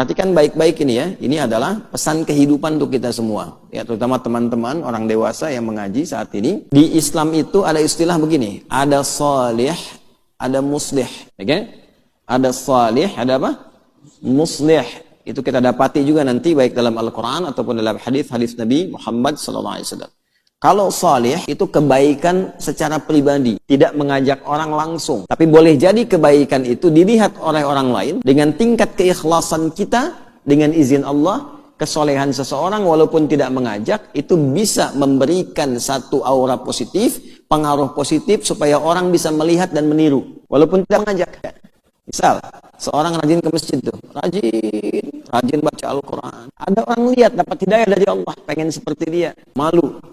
Perhatikan baik-baik ini ya. Ini adalah pesan kehidupan untuk kita semua. Ya, terutama teman-teman orang dewasa yang mengaji saat ini. Di Islam itu ada istilah begini. Ada salih, ada muslih. Okay? Ada salih, ada apa? Muslih. Itu kita dapati juga nanti baik dalam Al-Quran ataupun dalam hadis-hadis Nabi Muhammad SAW. Kalau salih itu kebaikan secara pribadi, tidak mengajak orang langsung. Tapi boleh jadi kebaikan itu dilihat oleh orang lain dengan tingkat keikhlasan kita, dengan izin Allah, kesolehan seseorang walaupun tidak mengajak, itu bisa memberikan satu aura positif, pengaruh positif supaya orang bisa melihat dan meniru, walaupun tidak mengajak. Misal, seorang rajin ke masjid tuh, rajin baca Al-Quran. Ada orang lihat dapat hidayah dari Allah, pengen seperti dia, malu.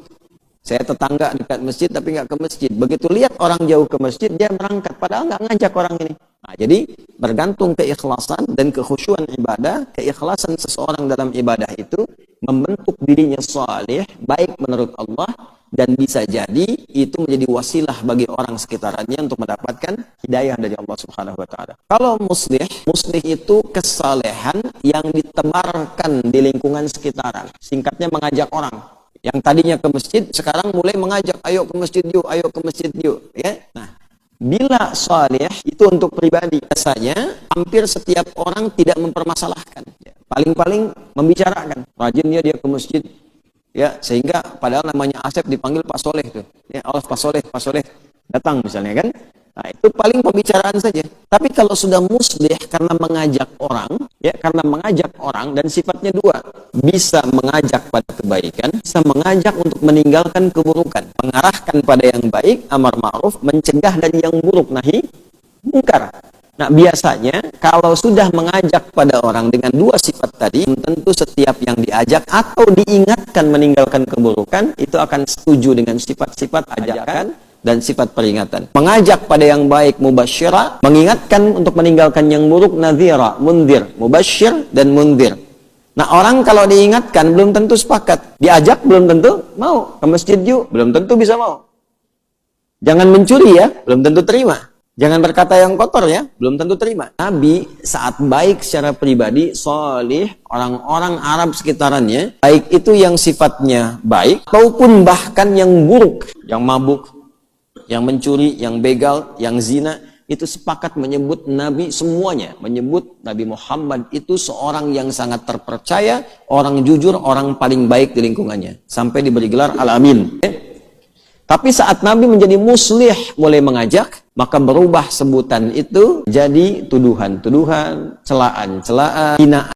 Saya tetangga dekat masjid tapi nggak ke masjid. Begitu lihat orang jauh ke masjid, dia berangkat. Padahal nggak ngajak orang ini. Nah, jadi bergantung keikhlasan dan kekhusyuan ibadah, keikhlasan seseorang dalam ibadah itu membentuk dirinya salih, baik menurut Allah, dan bisa jadi itu menjadi wasilah bagi orang sekitarnya untuk mendapatkan hidayah dari Allah Subhanahu wa Ta'ala. Kalau muslih itu kesalehan yang ditebarkan di lingkungan sekitaran. Singkatnya mengajak orang. Yang tadinya ke masjid, sekarang mulai mengajak, ayo ke masjid yuk, ayo ke masjid yuk. Ya? Nah, bila salih itu untuk pribadi, biasanya hampir setiap orang tidak mempermasalahkan. Paling-paling membicarakan. Rajinnya dia ke masjid, ya, sehingga padahal namanya Asep dipanggil Pak Soleh tuh. Ya, Allah Pak Soleh datang misalnya kan. Nah, itu paling pembicaraan saja. Tapi kalau sudah muslih karena mengajak orang, ya, karena mengajak orang dan sifatnya dua, bisa mengajak pada kebaikan, bisa mengajak untuk meninggalkan keburukan, mengarahkan pada yang baik, amar ma'ruf, mencegah dari yang buruk, nahi mungkar. Nah, biasanya kalau sudah mengajak pada orang dengan dua sifat tadi, tentu setiap yang diajak atau diingatkan meninggalkan keburukan, itu akan setuju dengan sifat-sifat ajakan dan sifat peringatan. Mengajak pada yang baik, mubasyirah, mengingatkan untuk meninggalkan yang buruk, nadhira, mundir, mubasyir dan mundir. Nah, orang kalau diingatkan belum tentu sepakat, diajak belum tentu mau, ke masjid yuk belum tentu bisa mau. Jangan mencuri ya, belum tentu terima. Jangan berkata yang kotor ya, belum tentu terima. Nabi saat baik secara pribadi, salih, orang-orang Arab sekitarannya, baik itu yang sifatnya baik, ataupun bahkan yang buruk, yang mabuk, yang mencuri, yang begal, yang zina, itu sepakat menyebut Nabi semuanya. Menyebut Nabi Muhammad itu seorang yang sangat terpercaya, orang jujur, orang paling baik di lingkungannya. Sampai diberi gelar Al-Amin. Tapi saat Nabi menjadi muslih, mulai mengajak, maka berubah sebutan itu jadi tuduhan-tuduhan, celaan-celaan, hinaan.